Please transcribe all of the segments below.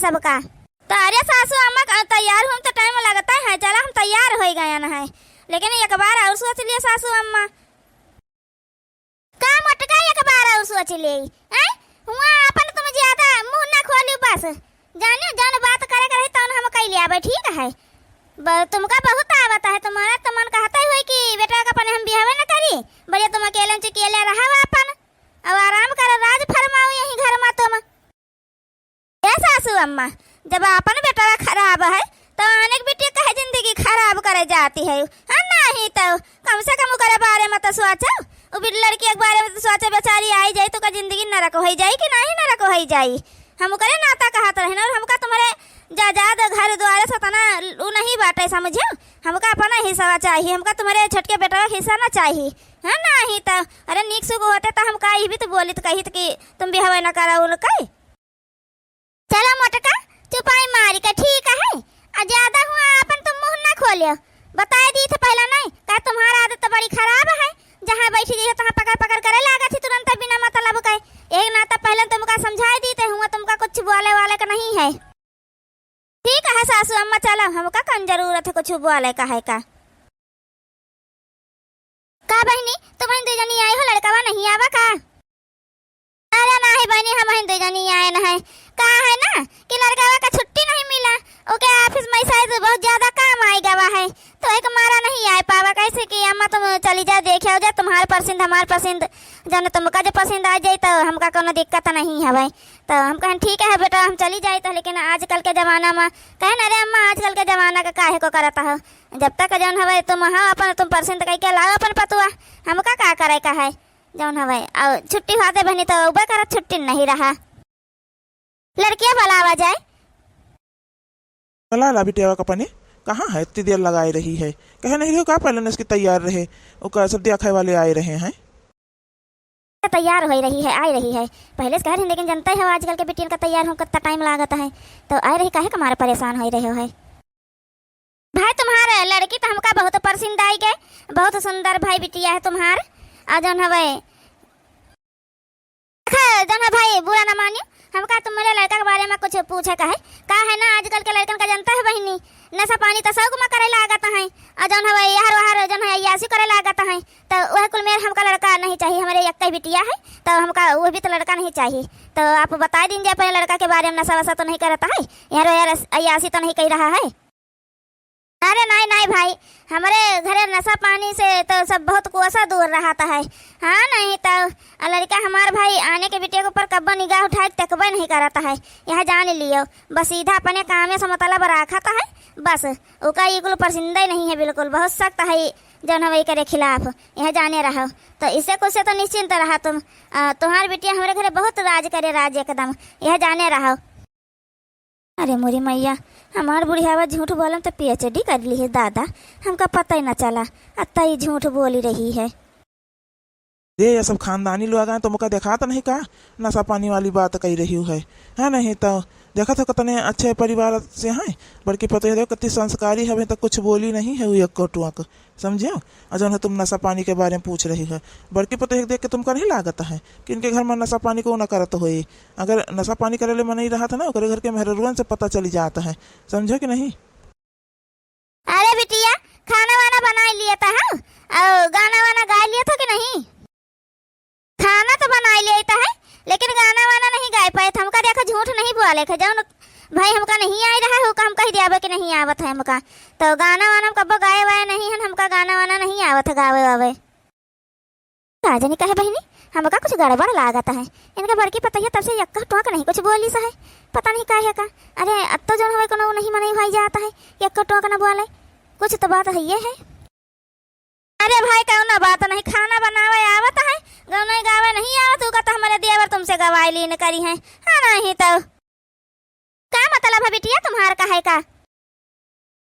सबका। तो अरे सासू अम्मा तैयार हूँ तो टाइम लगता है, चला हम तैयार हो गए न है, लेकिन एक बार और सोच लिए सासू अम्मा का मटका एक बार और सोच ले हुआ अपन तुम ज्यादा मुंह ना खोली बस, जाने जान बात करे करे तो हम कह लिया भाई ठीक है। तुमका बहुत आवत है, तुम्हारा तो मन कहता है कि बेटा का अपन हम बिहावे न करी, बढ़िया तुम अकेले चुकेले रहा अपन अब आराम कर राज फरमाओ यही घर में तुम। ए सासू अम्मा जब अपन बेटा खराब है तो अनेक बेटी कहे जिंदगी खराब करे जाती है, नहीं तो कम से कम करे बारे में तो सोचो, वो भी लड़की के बारे में तो सोचो बेचारी आई जाए तो का जिंदगी नरक हो जाए कि नहीं नरक हो जाए। हम करे नाता कहत रहे और हमका तुम्हारे जायदाद घर द्वारे से तना उ नहीं बाटे समझो, हमका अपना हिस्सा चाहिए, हमका तुम्हारे छोटके बेटा का हिस्सा ना चाहिए है नहीं तो अरे नीक सुख होते तो हम का भी तो बोली तो कही कि तुम भी हवा न करा उल कई। चलो मोटका चुपाई मारी का ठीक है, ज्यादा हुआ अपन तुम मुंह ना खोलियो, बताए दी थे पहला नहीं का तुम्हारा आदत तो बड़ी खराब है, जहाँ बैठी गई तहाँ पकड़ पकड़ करे लगा थी तुरंत बिना मतलब का, एक नाता पहले तुमका समझाई दी थे हुआ तुमका कुछ बोले वाले का नहीं है। ठीक है सासू अम्मा चलो, हमका कौन जरूरत है कुछ बोले का है का बहनी तुम दो जनी आई हो लड़का नहीं आवा का? अरे नहीं बहनी हम दो जनी आए न है, कहा है ना कि लड़का का छुट्टी नहीं मिला, ओके ऑफिस में शायद बहुत ज्यादा काम आई गवा है तो एक मारा नहीं आ पावा, कैसे कि अम्मा तुम चली जा देखे हो जा तुम्हारे पसंद हमारे पसंद जन तुमका जो पसंद आ जाए तो हमका कोनो दिक्कत नहीं है भाई। तो हम कहें ठीक है बेटा हम चली जाए तो, लेकिन आजकल के जमाना में कहे अरे अम्मा आजकल के जमाना का काहे को करता हो, जब तक जौन हवे तुम हाँ अपन तुम पसंद कह के लाओ अपन पतुआ, हमका का करे का है जौन हवे और छुट्टी खाते बहनी तो उबे कर छुट्टी नहीं रहा, लड़कियां बुलावा जाए ला बिटिया का पानी कहाँ है, इतनी देर लगाई रही है, कहे नहीं रही का पहले इसकी तैयार रहे वो सब्जी खाए वाले आए रहे हैं, तैयार हो रही है आई रही है पहले से कह रही, लेकिन जनता है आजकल के बेटियों का तैयार हो कितना टाइम लागता है तो आई रही काहे हमारे परेशान हो रहे हो है। भाई तुम्हारे लड़की तो हमका बहुत पसंद आई गए, बहुत सुंदर भाई बिटिया है तुम्हार, आ जौन हवे जौन भाई बुरा ना मानियो, हमका तुम्हारे लड़का के बारे में कुछ पूछे का है ना आजकल के लड़कन का जनता है बहनी नशा पानी तो सब में करे लागत है, और जौन हवे यार वहार जौन है यासी करे लागत है तो वह कुल में हमका लड़का नहीं चाहिए, हमारे एक बिटिया है तो हमका वो भी तो लड़का नहीं चाहिए, तो आप बता दीजिए अपने लड़का के बारे में नशा वशा तो नहीं करता है यार यासी तो नहीं कह रहा है। अरे नहीं नहीं भाई हमारे घरे नशा पानी से तो सब बहुत कोसा दूर रहता है, हाँ नहीं तो लड़का हमारे भाई आने के बेटे के ऊपर कब्बा निगाह उठाए तकबे नहीं करता है, यह जान लियो बस सीधा अपने काम से मतलब रखता है बस, उसका ये कुल पसंद ही नहीं है बिल्कुल, बहुत सख्त है जौन हवे करे खिलाफ, यह जाने रहो तो इससे कुछ से तो निश्चिंत रहा तुम, तुम्हारी बेटिया हमारे घरे बहुत राज करे राज एकदम, यह जाने रहो। अरे मोरी मैया हमार बुढ़ियावा झूठ बोलम तो पीएचडी कर ली है दादा, हमका पता ही न चला अत्ता ही झूठ बोली रही है। ये सब खानदानी लोग आए तो मुका देखा तो नहीं का नशा पानी वाली बात कही रही है नहीं तो देखा तो कितने अच्छे परिवार से हैं, बल्कि पता है कितनी संस्कारी है तो कुछ बोली नहीं है वो कटुआ को समझे, और जो है तुम नशा पानी के बारे में पूछ रही है, बल्कि पता है देख के तुमका नहीं लागत है कि इनके घर में नशा पानी को न करत हो, अगर नशा पानी करे में नहीं रहा था ना घर के मेहरुआन से पता चली जाता है, समझो कि नहीं। अरे बिटिया खाना वाना बना लिया था और गाना वाना गा लिया था कि नहीं? खाना तो बना लिया है लेकिन गाना वाना नहीं गा पाए, हमका देखा झूठ नहीं बोले थे जौन भाई हमका नहीं आ रहा है हम कह दिया कि नहीं आवत है हमका, तो गाना वाना कब गाए वाए नहीं है, हमका गाना वाना नहीं आवत है गावे वावे काजनी कहे बहनी हमका कुछ गड़बड़ लागत है, इनका बड़की पता है तब से यक्का टोक नहीं कुछ बोली सा है पता नहीं काहे का, अरे अब तो जौन हवे कोनो नहीं मनाई भाई जाता है यक्का टोक न बोले कुछ तो बात है ये है। अरे भाई कौन बात नहीं खाना बनावे आवत है गाना गावे नहीं आवत होगा तो हमारे देवर तुमसे गवाई लीन करी है, हाँ नहीं तो क्या मतलब है बिटिया तुम्हार का है का?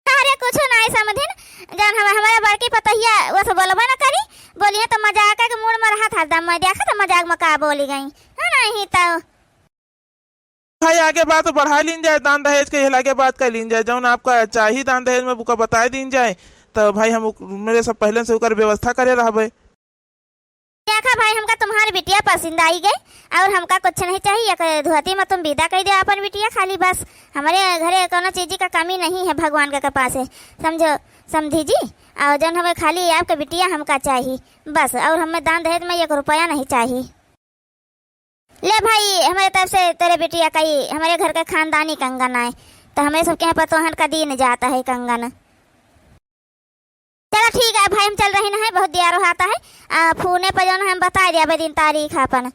अरे कुछ नहीं समझिन जान हमारे बड़की पतहिया वो सब बोलबे न करी, बोलिए तो मजाक के मूड में रहा था दम में देखा तो मजाक में का बोली गई, हाँ नहीं तो भाई आगे बात बढ़ा लीन जाए, दान दहेज के आगे बात कर लीन जाए, जौन आपका चाहिए दान दहेज में बुका बता दीन जाए तो भाई हम मेरे सब पहले से व्यवस्था करे रहा। देखा भाई, हमका तुम्हारी बिटिया पसंद आई गई और हमका कुछ नहीं चाहिए। धोती में तुम विदा कर दो अपन बिटिया, खाली बस हमारे घरे कोनो चीज का कमी नहीं है भगवान के कृपा से, समझो समझी जी। और जन हमें खाली आपका बिटिया हमका चाहिए बस, और हमें दान दहेज में 1 रुपया नहीं चाहिए। ले भाई, हमारे तरफ से तेरे बिटिया का ही हमारे घर का खानदानी कंगन है, तो हमें सबके यहाँ पतोहन का दिन जाता है कंगन। चलो ठीक है भाई, हम चल रहे हैं, बहुत देर होता है। फोने पर जो हम बता दिया दिन तारीख अपन।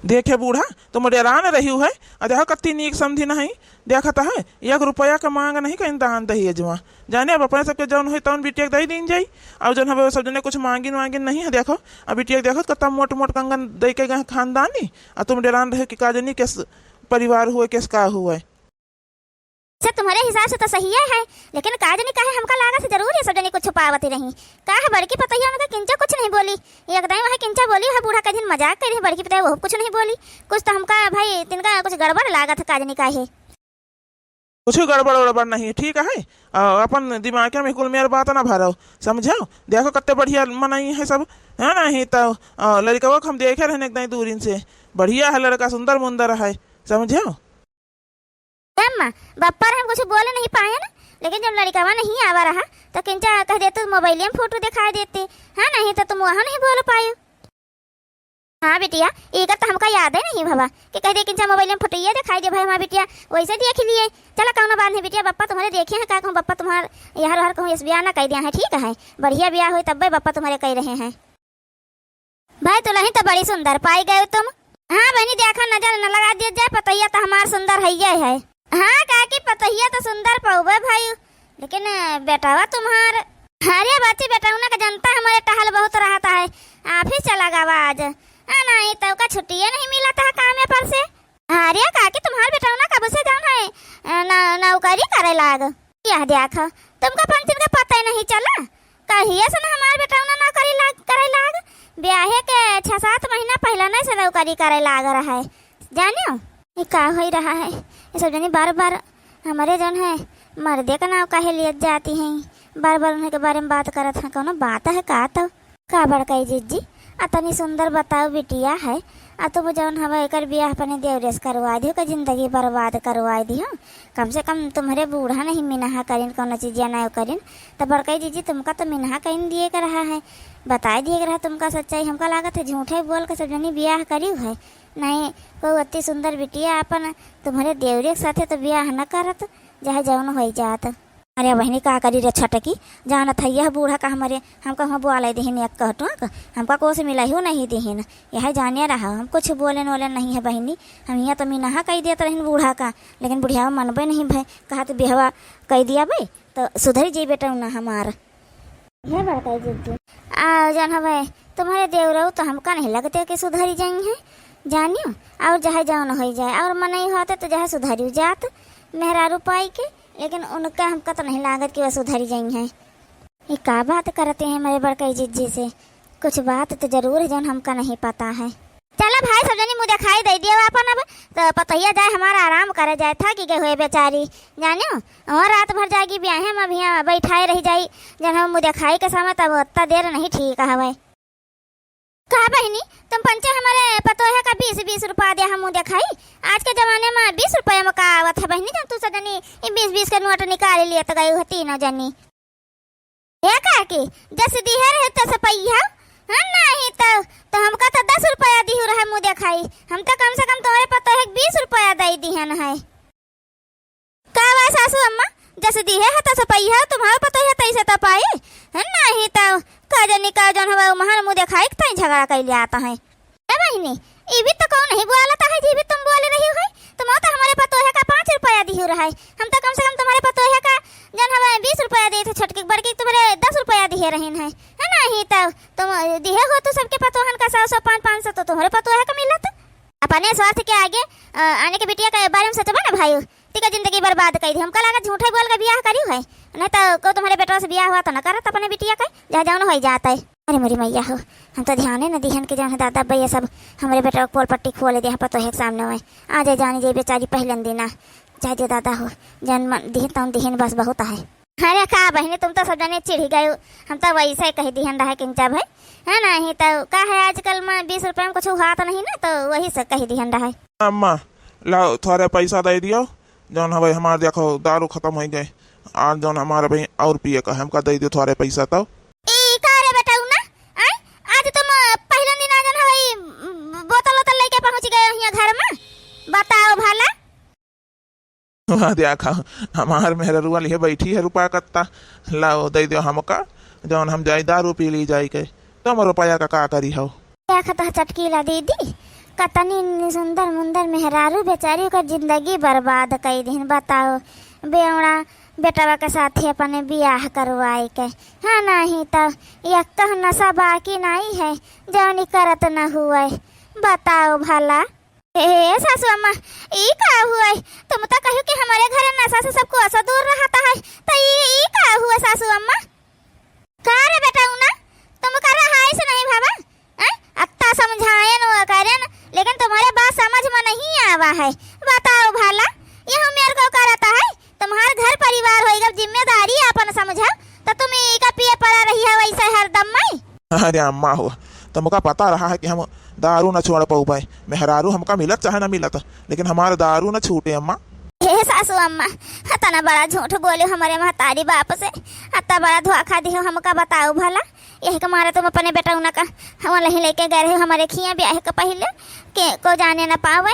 देखे बूढ़ा तो डेरान रही है, देखो कत्ती नीक समझी नहीं देखता है। 1 रुपया का मांग नहीं कहीं दान दहेजवा, जाने अब अपने सबके जौन हो तौन बिटिया दे दिन जाई। और जौन हवे सब जने कुछ मांगिन वांगिन नहीं है। देखो अब बिटिया देखो कत्ता मोट मोट कंगन दे के गए खानदानी, और तुम डेरान रहे कि काजनी किस परिवार हुए किस का हुए। सर तुम्हारे हिसाब से तो सही है, लेकिन काजनी का है हमका लागा से जरूर ये सब जने कुछ छुपावती रही। का है बड़की पतैया उनका किंचा कुछ नहीं बोली, एकदम वह किंचा बोली है बूढ़ा का दिन मजाक कर रही, बड़की पतैया वो कुछ नहीं बोली। कुछ तो हमका भाई तिनका कुछ गड़बड़ लागा था काजनी का है। कुछ गड़बड़ उड़बड़ नहीं, ठीक है। अपन दिमाग में कुल मेर बात ना भरो, समझो। देखो कितने बढ़िया मनाई है सब, है नहीं तो लड़का हम देखे रहने एकदम दूरी से, बढ़िया है लड़का, सुंदर मुंदर है, समझो। अम्मा बप्पा हम कुछ बोले नहीं पाए ना, लेकिन जब लड़कावा नहीं आवा रहा तो किंचा कह देते मोबाइल में फोटो दिखाई देते, है नहीं तो तुम वहाँ नहीं बोल पाए। हाँ बिटिया, एक तो हमका याद है नहीं बाबा कि कह दे किंचा मोबाइल में फोटो ये दिखाई दे भाई हमारा बिटिया वैसे देख लिए। चलो कौन बात नहीं बिटिया, बप्पा तुम्हारे देखे हैं का कहूँ, बप्पा तुम्हारे यार हर कहूँ इस ब्याह ना कह दिया है, ठीक है बढ़िया ब्याह हुई तब बप्पा तुम्हारे कह रहे हैं। भाई दुल्हन तो बड़ी सुंदर पाई गए तुम। हाँ बहनी देखा नजर न लगा दिया जाए, पतैया तो हमार सुंदर है। हाँ काकी पतैया तो सुंदर पाऊबे भाई, लेकिन बेटावा तुम्हार अरे बच्ची बेटाउना का जनता हमारे टहल बहुत रहता है, ऑफिस चला गवा आज नहीं तो का छुट्टी नहीं मिला था काम पर से। अरे काकी तुम्हार बेटाउना कब से जाना है नौकरी करे लाग, यह देखो तुमका पंचन का पता ही नहीं चला, कहिए से ना हमार बेटाउना नौकरी लाग करे लाग, ब्याहे के 6-7 महीना पहले नहीं से नौकरी करे लाग रहा है। जानियो ये का हो रहा है, ये सब जनी बार बार हमारे जन है मर्दे का नाव काहे लिए जाती हैं, बार बार उन्हीं के बारे में बात करत है। कौन बात है का बड़काई जीजी अतनी सुंदर बताओ बिटिया है, तुम जौन हवा एक ब्याह अपने देवरेस करवा दियो का जिंदगी बर्बाद करवा दियो। कम से कम तुम्हारे बूढ़ा नहीं मिनहा करीन कौन चीज ना करीन, तो बड़काई जीजी तुमका तो मिनहा कहीं दिए कर रहा है, बताए दिए रहा तुमका सच्चाई। हमका लागत है झूठे बोल के सब जनी ब्याह करी है, नहीं कोई अति सुंदर बिटिया अपन तुम्हारे देवरे के साथे तो ब्याह न करत जहाँ जौन हो जात। अरे बहनी का करी रे छटकी, जाना था यह बूढ़ा का हमारे हमका वहाँ बुआ दीन एक कहटो हमका को से मिला ही नहीं दीन, यह जाने रहा हम कुछ बोले नोले नहीं है बहनी। हम यहाँ तो मीनहा कह देते रही बूढ़ा का, लेकिन बुढ़िया मनबे नहीं भाई, कहा तो बिहवा कह दिया भाई तो सुधर जी बेटा ना हमार ये बड़काई जीजी जान हवे तुम्हारे देवरऊ तो हमका नहीं लगते कि सुधरी जाएंगे जानियो, और जहाँ जौन हो जाए और मन नहीं होते तो जहाँ सुधरी जात मेहरारू पाई के, लेकिन उनका हमका तो नहीं लागत कि वह सुधरी जाई हैं। ये का बात करते हैं मेरे बड़काई जीजी से, कुछ बात तो जरूर है जो हमका नहीं पता है। चलो भाई सब जनी मुझे दिखाई दे दिया अपन, अब तो पतैया जाए हमारा आराम करे जाए था कि हुए बेचारी जानियो, और रात भर जाएगी ब्याहे में अभी यहाँ बैठाए रही जाई जन हम मुझे खाई के समय तब उतना देर नहीं ठीक है। कहा बहनी तुम पंचे हमारे पतोहे का 20-20 रुपया दिया हम मुझे खाई, आज के जमाने में 20 रुपये में का आवत है बहनी, जब तू सजनी 20-20 के नोट निकाल लिए तो गई होती न जनी की जैसे दी है रहे तो पैया नहीं तो हमका तो 10 रुपया दी रहा मुझे खाई, हम तो कम से कम तुम्हारे पतोहे 20 रुपया दे दी है का सासू अम्मा जैसे दी है तो पैया तुम्हारे पतोहे तैसे तो पाई नहीं तो काजनी का जन हवा महान मुझे खाई तो झगड़ा कर लिया आता है। बहनी ये भी तो कौन नहीं बोलता है जी भी तुम बोल रही हो, तुम तो हमारे पतोहे का 5 रुपया दी रहा है, हम तो कम से कम तुम्हारे पतोहे का जन हवा 20 रुपया दी थे, छोटकी बड़की तुम्हारे 10 रुपया दिए रहे हैं है नहीं तो तुम दिए हो तो सबके पतोहन का 100 500 तो तुम्हारे पतोहे का मिला था। अपने स्वार्थ के आगे आने के बिटिया के बारे में सोचबा ना भाई, तिका जिंदगी बर्बाद कर दी, हमका लगा झूठे बोल के ब्याह करी है, नहीं तो को तुम्हारे बेटा से ब्याह हुआ तो न करत अपने बिटिया का जहाँ जाओ हो जाता है। अरे मेरी मैया हो हम तो ध्यान न दिहन के जहाँ दादा भैया सब हमारे बेटा को पोल पट्टी खोले दे पतो है सामने में आ जाए जानी जाए बेचारी पहले दिना चाहे दादा हो जन दिहन तो दिहन बस बहुत है। अरे का बहनी तुम तो सब जाने चिढ़ गए, हम तो वैसे ही कह दिहन रहा किंचा भाई है ना। ही तो का है आजकल में 20 रुपये में कुछ हाथ नहीं ना, तो वही से कह दिहन रहा। अम्मा लाओ थोड़े पैसा दे दियो, जौन हवे हमारे देखो दारू खत्म हो गए, आज जौन हमारे भाई और पिए का हमका दे दियो थोड़े पैसा। तो ई का रे बेटा ना आई आज तुम पहले दिन आ जन हई बोतल बोतल लेके पहुंच गए यहाँ घर में, बताओ भला। वहाँ देखा हमार मेहरुआ लिए बैठी है रुपया कत्ता, लाओ दे दियो हमका, जौन हम जाई दारू पी ली जाई के, तुम रुपया का करी हो। देखा चटकीला दीदी कतनी सुंदर मुंदर मेहरारू बेचारी का जिंदगी बर्बाद कई दिन, बताओ बेवड़ा बेटवा के साथ अपने बियाह करवाई के है नहीं, तब यह कह नशा बाकी नहीं है जौनी करत न हुए, बताओ भला। ए सासू अम्मा ई का हुआ, तुम तो कहो कि हमारे घर नशा से सबको ऐसा दूर रहता है, तो ई का हुआ सासू अम्मा। का रे बेटा ना तुम कर रहा है से नहीं भावा, अत्ता समझाए न करें, लेकिन तुम्हारे बात समझ में नहीं आवा है, बताओ भला। यह मेरे को करता है, तुम्हारे घर परिवार होएगा जिम्मेदारी अपन समझा, तो तुम ई का पिए पड़ा रही है वैसे हरदम में। अरे अम्मा हो तुमका पता रहा है कि हम दारू न छोड़ पाऊ पाए, मेहरारू हमका मिलत चाहे न मिलत, लेकिन हमारे दारू न छूटे अम्मा। हे सासू अम्मा इतना बड़ा झूठ बोले हमारे महतारी बाप से, इतना बड़ा धोखा दियो हमका, बताओ भला। यही का मारे तुम अपने बेटा उन का हम नहीं लेके गए रहे हमारे खिया ब्याह के पहले के को जाने न पावे।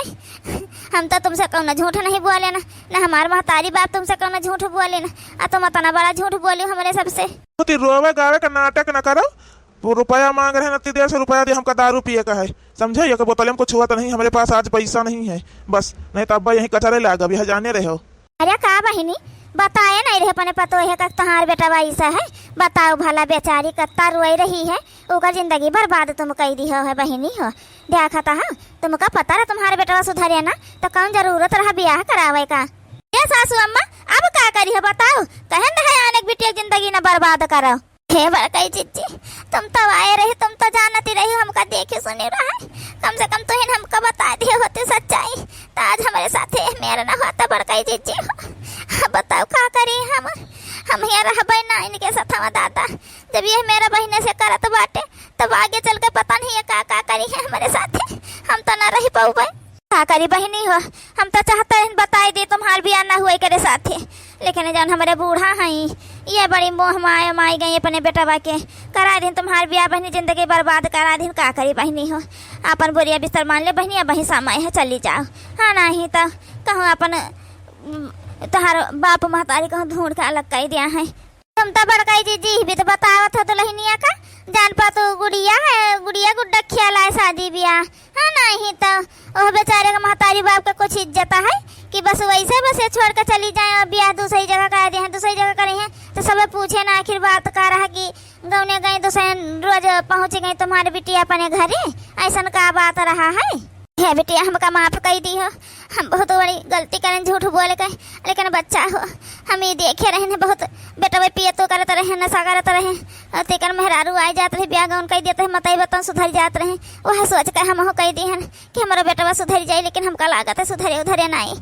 हम तो तुमसे कौन झूठ नहीं बोले ना हमारे महतारी बाप तुमसे कौन झूठ बोले ना, तुम इतना बड़ा झूठ बोले हमारे सबसे। रोवे गावे का नाटक न करो, वो रुपया मांग रहे हैं देर से रुपया दे, हमका दारू पिए का है समझे, ये बोतल हमको छुआ तो नहीं, हमारे पास आज पैसा नहीं है बस, नहीं तो अब्बा यही कचरे लागा भी जाने रहे हो। अरे का बहिनी बताए नहीं रहे अपने पतो है का तुम्हार बेटा वैसा है, बताओ भला बेचारी कत्ता रोई रही है, उनका जिंदगी बर्बाद तुम कह दी हो है बहिनी हो। देखा था तुमका पता रहा तुम्हारे बेटा सुधरे ना, तो कौन जरूरत रहा ब्याह करावे का। ये सासू अम्मा अब का करी है बताओ, कहन है आने बेटी जिंदगी न बर्बाद करो। हे बड़कई चिच्ची तुम तो आए रही, तुम तो जानती रही, हमका देखे सुनी रहा है, कम से कम तो इन हमका बता दिए होते सच्चाई, तो आज हमारे साथ मेरा ना होता बड़कई चिच्ची। बताओ का करी हम यहाँ रह ना इनके साथ हम दादा, जब ये मेरा बहने से करत बाटे तब आगे चल के पता नहीं है का करी है हमारे साथ, हम तो ना रह पाऊ भाई। का करी बहनी हो, हम तो चाहते हैं बताई दे तुम्हार बियाह ना हुए करे साथे, लेकिन जब हमारे बूढ़ा हैं ये बड़ी मोह माई गई अपने बेटा के करा दिन तुम्हारे बियाह, बहनी जिंदगी बर्बाद करा दिन। का करी बहनी हो, अपन बोरिया बिस्तर मान ले बहनी, अब वही समय है चली जाओ, हाँ नहीं तो कहूँ अपन तहार बाप महतारी कहूँ ढूंढ के अलग कर दिया है। तुम तो बड़काई जी भी तो बतावत हो तो लहनिया का जान पा, तो गुड़िया है गुड़िया गुड्डा ख्याल है शादी ब्याह, हाँ नहीं तो वह बेचारे का महतारी बाप का कुछ इज्जत है कि बस वैसे बस ये छोड़ कर चली जाए और ब्याह दूसरी जगह कर दिए हैं, दूसरी जगह करी है, तो सब पूछे ना आखिर बात कर रहा कि गौने गई दूसरे रोज पहुँच गई तुम्हारी बिटिया अपने घरे, ऐसा का बात रहा है। है बिटिया हमका माफ कर दी हो, हम बहुत बड़ी गलती करें झूठ बोल गए, लेकिन बच्चा हो हम ये देखे रहे बहुत बेटा वे पिए तो करते रहे नशा करते रहे, तेकर मेहरारू आ जाते रहे ब्याह गौन कह देते हैं मतई बतन सुधर जाते रहे, वह सोच कर हम कह दी हैं कि हमारा बेटा सुधर जाए, लेकिन हमका लागत है सुधरे उधरे नहीं।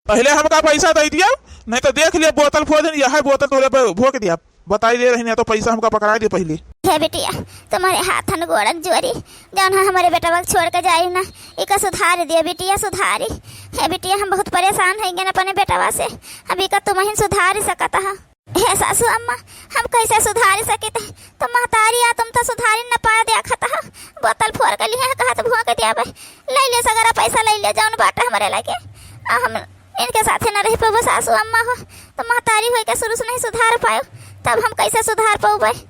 पहले हमका पैसा दे दिया, नहीं तो देख लिया बोतल फोड़ यह बोतल तोरे पे भोंक दिया, बताई दे रही तो पैसा हमका पकड़ा दिया पहले। हे बिटिया तुम्हारे हाथन गोड़न जोरी जौन हमारे बेटा छोड़ के जाए ना, एक सुधार दिया बिटिया सुधारी। हे बिटिया हम बहुत परेशान है अपने बेटवा से, अभी का तुम ही सुधार सकता है। हे सासू अम्मा हम कैसे सुधार सके थे, तुम महतारी आ तुम तो सुधारी न पा दिया खता, बोतल फोड़ के लिए कहा तो भूख दिया भाई, ले लियो सगरा पैसा ले लियो जौन बाटा हमारे लगे, हम इनके साथ न रह पाओ सासू अम्मा हो, तो महतारी हो के शुरू से नहीं सुधार पाओ, तब हम कैसे सुधार पाओ भाई।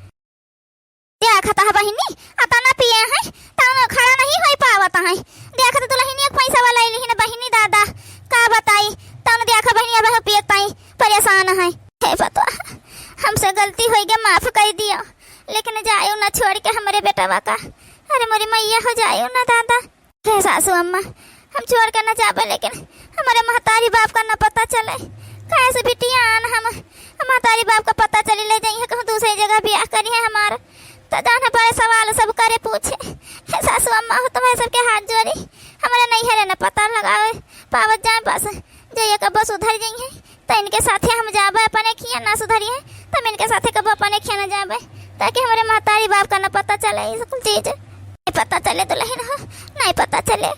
देखता है बहिनी आता ना पिए हैं तब खड़ा नहीं हो पावता है, देखत तो लहिनी एक पैसा वाला लेकिन बहिनी दादा का बताई तब देखा बहिनी अब पिए पाई परेशान है। हे पता हमसे गलती हो गई माफ कर दियो, लेकिन जायो ना छोड़ के हमारे बेटवा का, अरे मोरी मैया हो जायो ना दादा। हे सासू अम्मा हम छोड़ के ना जाबे, लेकिन हमारे महतारी बाप का ना पता चले, कैसे बिटिया हम महतारी बाप का पता चले ले जाइए कहूँ दूसरी जगह ब्याह करी है हमारा, तो जाना पड़े सवाल सब करे पूछे। हे सासू अम्मा हो तुम्हारे सबके हाथ जोड़ी, हमारे नहीं है न पता लगावे पावत जाए बस जाइए का बस उधर जाइए तो इनके साथे हम जाबे अपने खिया ना सुधरी है तब इनके साथे कब अपने खिया ना जाबे ताकि हमारे महतारी बाप का ना पता चले ये सब चीज नहीं पता चले दुल्हन हो नहीं पता चले